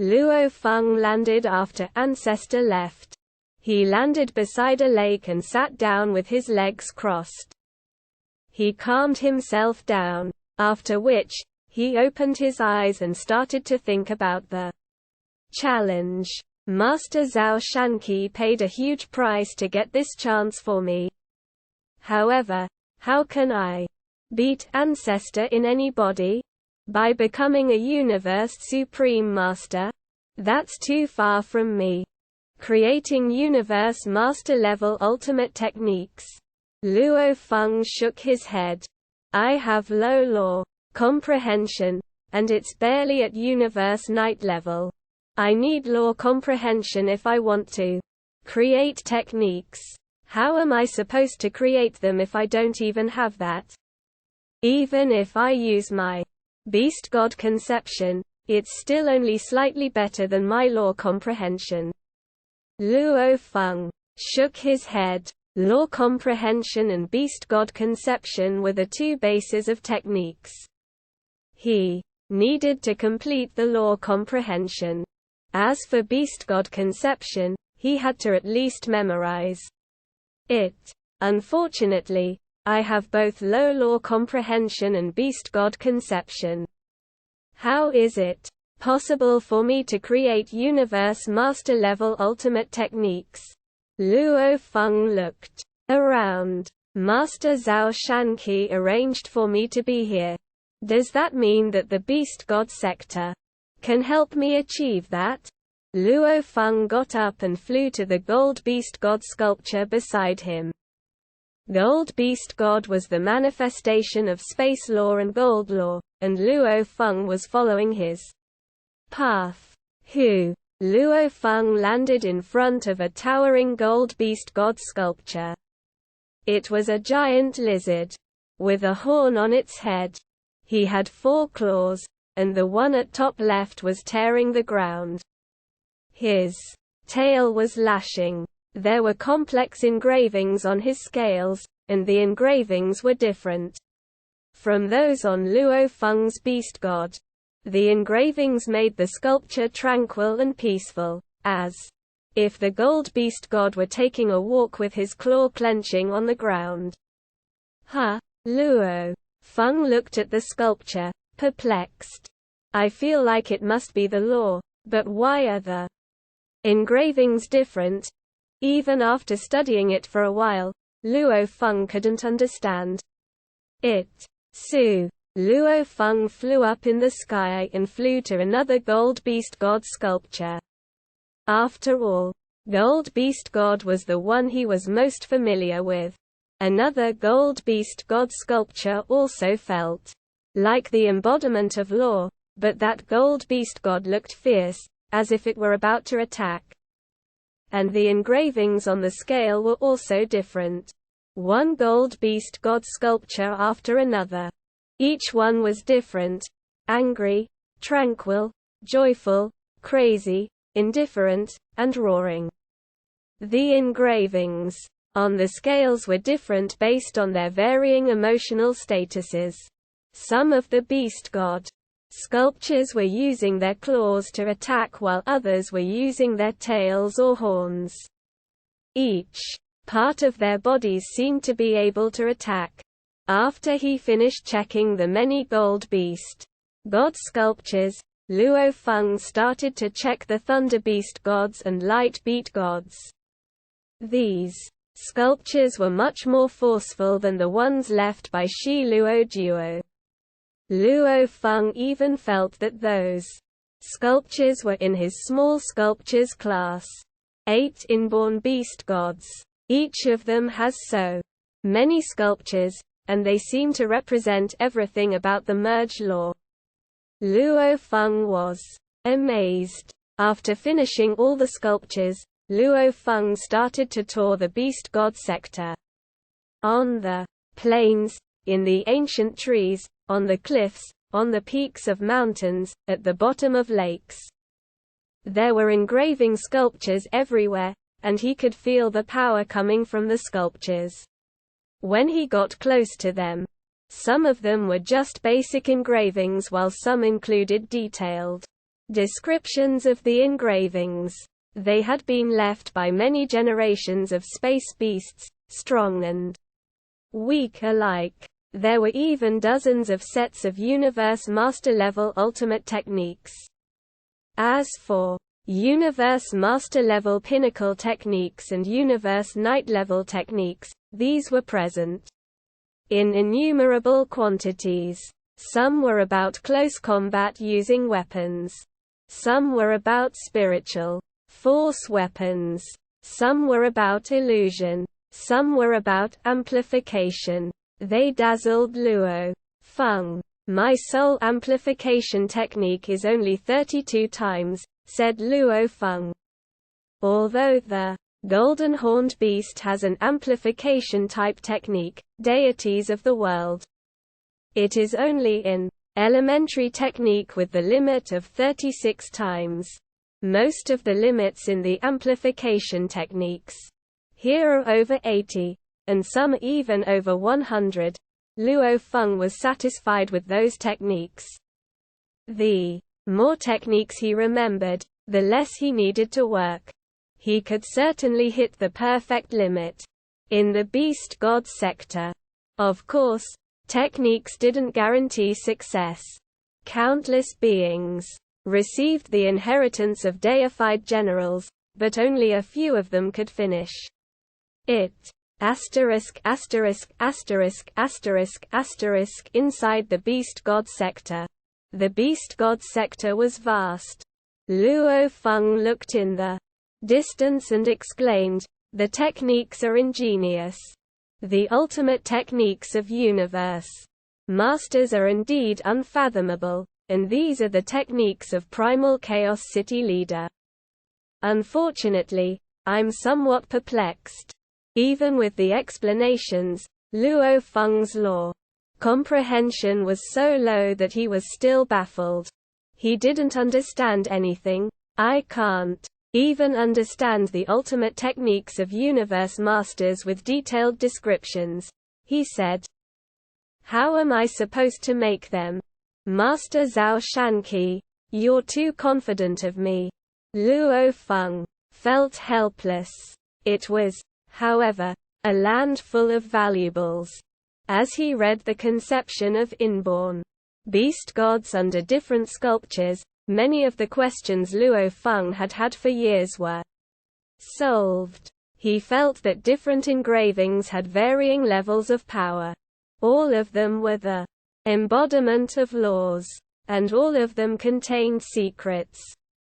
Luo Feng landed after Ancestor left. He landed beside a lake and sat down with his legs crossed. He calmed himself down, after which, he opened his eyes and started to think about the challenge. Master Zhao Shanqi paid a huge price to get this chance for me. However, how can I beat Ancestor in any body? By becoming a Universe Supreme Master? That's too far from me. Creating Universe Master level ultimate techniques. Luo Feng shook his head. I have low law comprehension, and it's barely at Universe Night level. I need law comprehension if I want to create techniques. How am I supposed to create them if I don't even have that? Even if I use my Beast God conception, it's still only slightly better than my law comprehension. Luo Feng shook his head. Law comprehension and Beast God conception were the two bases of techniques. He needed to complete the law comprehension. As for Beast God conception, he had to at least memorize it. Unfortunately, I have both low law comprehension and Beast God conception. How is it possible for me to create Universe Master level ultimate techniques? Luo Feng looked around. Master Zhao Shanqi arranged for me to be here. Does that mean that the Beast God sector can help me achieve that? Luo Feng got up and flew to the Gold Beast God sculpture beside him. Gold Beast God was the manifestation of space law and gold law, and Luo Feng was following his path. Luo Feng landed in front of a towering Gold Beast God sculpture. It was a giant lizard with a horn on its head. He had 4 claws, and the one at top left was tearing the ground. His tail was lashing. There were complex engravings on his scales, and the engravings were different from those on Luo Feng's Beast God. The engravings made the sculpture tranquil and peaceful, as if the Gold Beast God were taking a walk with his claw clenching on the ground. Luo Feng looked at the sculpture, perplexed. I feel like it must be the law, but why are the engravings different? Even after studying it for a while, Luo Feng couldn't understand it. Luo Feng flew up in the sky and flew to another Gold Beast God sculpture. After all, Gold Beast God was the one he was most familiar with. Another Gold Beast God sculpture also felt like the embodiment of law, but that Gold Beast God looked fierce, as if it were about to attack. And the engravings on the scale were also different. One Gold Beast God sculpture after another. Each one was different: angry, tranquil, joyful, crazy, indifferent, and roaring. The engravings on the scales were different based on their varying emotional statuses. Some of the Beast God sculptures were using their claws to attack while others were using their tails or horns. Each part of their bodies seemed to be able to attack. After he finished checking the many Gold Beast God sculptures, Luo Feng started to check the Thunder Beast Gods and Light Beast Gods. These sculptures were much more forceful than the ones left by Shi Luo Duo. Luo Feng even felt that those sculptures were in his small sculptures class. 8 inborn beast gods. Each of them has so many sculptures, and they seem to represent everything about the merge law. Luo Feng was amazed. After finishing all the sculptures, Luo Feng started to tour the Beast God sector. On the plains, in the ancient trees, on the cliffs, on the peaks of mountains, at the bottom of lakes. There were engraving sculptures everywhere, and he could feel the power coming from the sculptures. When he got close to them, some of them were just basic engravings while some included detailed descriptions of the engravings. They had been left by many generations of space beasts, strong and weak alike. There were even dozens of sets of Universe Master-level ultimate techniques. As for Universe Master-level pinnacle techniques and Universe Knight-level techniques, these were present in innumerable quantities. Some were about close combat using weapons. Some were about spiritual force weapons. Some were about illusion. Some were about amplification. They dazzled Luo Feng. "My soul amplification technique is only 32 times," said Luo Feng. Although the Golden Horned Beast has an amplification type technique, Deities of the World, it is only in elementary technique with the limit of 36 times. Most of the limits in the amplification techniques here are over 80, and some even over 100. Luo Feng was satisfied with those techniques. The more techniques he remembered, the less he needed to work. He could certainly hit the perfect limit in the Beast God sector. Of course, techniques didn't guarantee success. Countless beings received the inheritance of deified generals, but only a few of them could finish it. Inside the Beast God sector. The Beast God sector was vast. Luo Feng looked in the distance and exclaimed, "The techniques are ingenious. The ultimate techniques of Universe Masters are indeed unfathomable, and these are the techniques of Primal Chaos City Leader. Unfortunately, I'm somewhat perplexed." Even with the explanations, Luo Feng's law comprehension was so low that he was still baffled. He didn't understand anything. "I can't even understand the ultimate techniques of Universe Masters with detailed descriptions," he said. "How am I supposed to make them? Master Zhao Shanqi, you're too confident of me." Luo Feng felt helpless. It was, however, a land full of valuables. As he read the conception of inborn beast gods under different sculptures, many of the questions Luo Feng had had for years were solved. He felt that different engravings had varying levels of power. All of them were the embodiment of laws, and all of them contained secrets.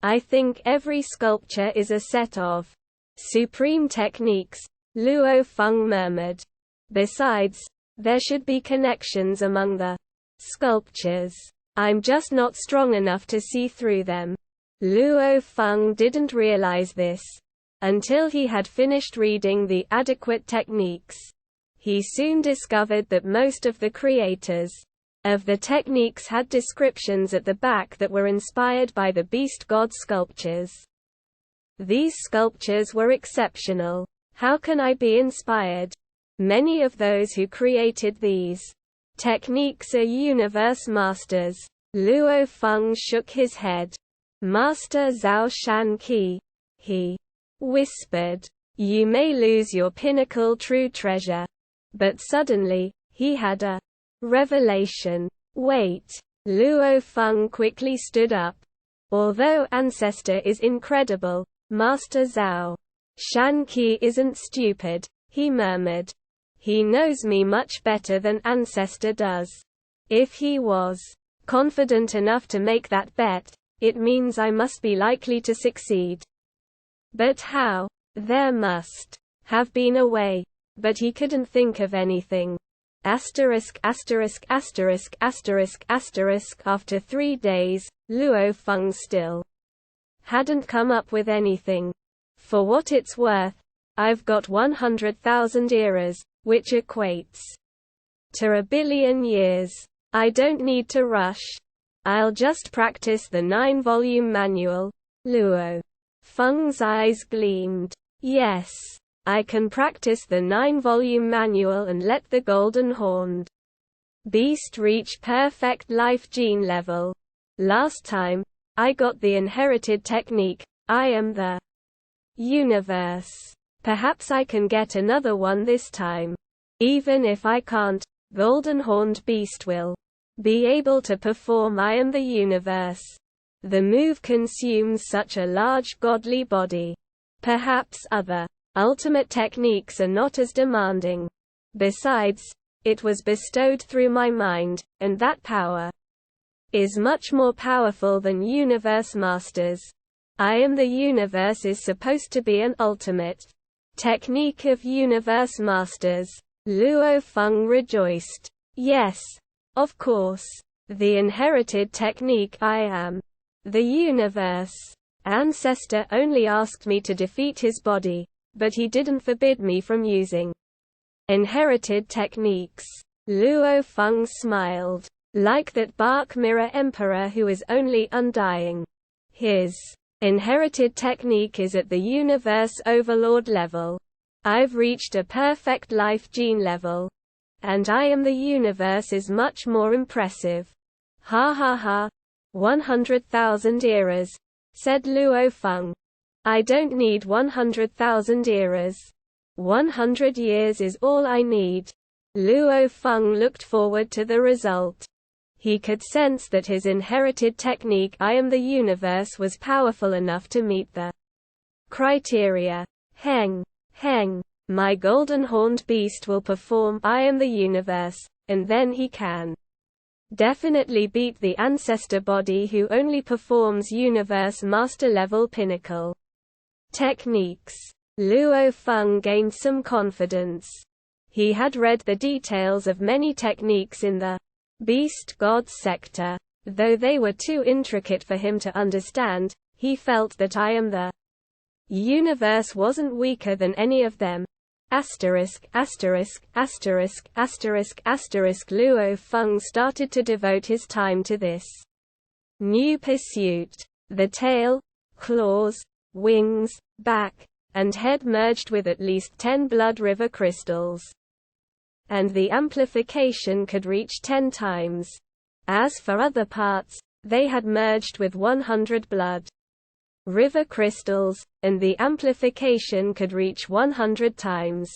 "I think every sculpture is a set of supreme techniques," Luo Feng murmured. "Besides, there should be connections among the sculptures. I'm just not strong enough to see through them." Luo Feng didn't realize this until he had finished reading the adequate techniques. He soon discovered that most of the creators of the techniques had descriptions at the back that were inspired by the Beast God sculptures. These sculptures were exceptional. How can I be inspired? Many of those who created these techniques are Universe Masters. Luo Feng shook his head. "Master Zhao Shanqi," he whispered, "you may lose your pinnacle true treasure." But suddenly, he had a revelation. "Wait." Luo Feng quickly stood up. "Although Ancestor is incredible, Master Zhao Shanqi isn't stupid," he murmured. "He knows me much better than Ancestor does. If he was confident enough to make that bet, it means I must be likely to succeed. But how? There must have been a way." But he couldn't think of anything. After 3 days, Luo Feng still hadn't come up with anything. "For what it's worth, I've got 100,000 eras, which equates to 1 billion years. I don't need to rush. I'll just practice the 9-volume manual." Luo Feng's eyes gleamed. "Yes. I can practice the 9-volume manual and let the Golden Horned Beast reach perfect life gene level. Last time, I got the inherited technique. I am the universe. Perhaps I can get another one this time. Even if I can't, Golden Horned Beast will be able to perform I am the universe. The move consumes such a large godly body. Perhaps other ultimate techniques are not as demanding. Besides, it was bestowed through my mind, and that power is much more powerful than Universe Masters. I am the universe is supposed to be an ultimate technique of Universe Masters. Luo Feng rejoiced. Yes, of course. The inherited technique I am the universe. Ancestor only asked me to defeat his body, but he didn't forbid me from using inherited techniques. Luo Feng smiled. Like that Bark Mirror Emperor who is only undying. His inherited technique is at the Universe Overlord level. I've reached a perfect life gene level. And I am the universe is much more impressive. Ha ha ha. 100,000 eras, said Luo Feng. I don't need 100,000 eras. 100 years is all I need. Luo Feng looked forward to the result. He could sense that his inherited technique I am the universe was powerful enough to meet the criteria. Heng, Heng, my golden horned beast will perform I am the universe, and then he can definitely beat the ancestor body who only performs universe master level pinnacle techniques. Luo Feng gained some confidence. He had read the details of many techniques in the Beast God sector. Though they were too intricate for him to understand, he felt that I am the universe wasn't weaker than any of them. Asterisk, asterisk, asterisk, asterisk, asterisk. Luo Feng started to devote his time to this new pursuit. The tail, claws, wings, back, and head merged with at least 10 blood river crystals. And the amplification could reach 10 times. As for other parts, they had merged with 100 blood river crystals, and the amplification could reach 100 times.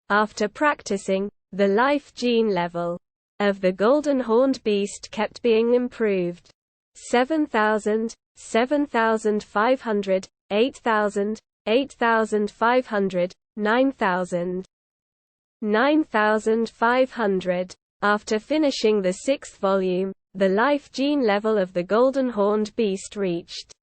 After practicing, the life gene level of the golden horned beast kept being improved. 7,000, 7,500, 8,000, 8,500, 9,000. 9,500. After finishing the 6th volume, the life gene level of the golden horned beast reached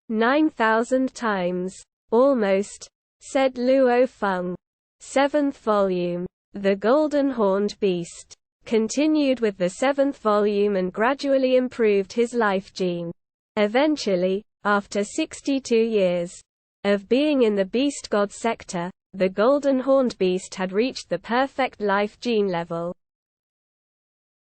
9,000 times. Almost, said Luo Feng. 7th volume. The golden horned beast continued with the 7th volume and gradually improved his life gene. Eventually, after 62 years of being in the Beast God sector, the golden horned beast had reached the perfect life gene level.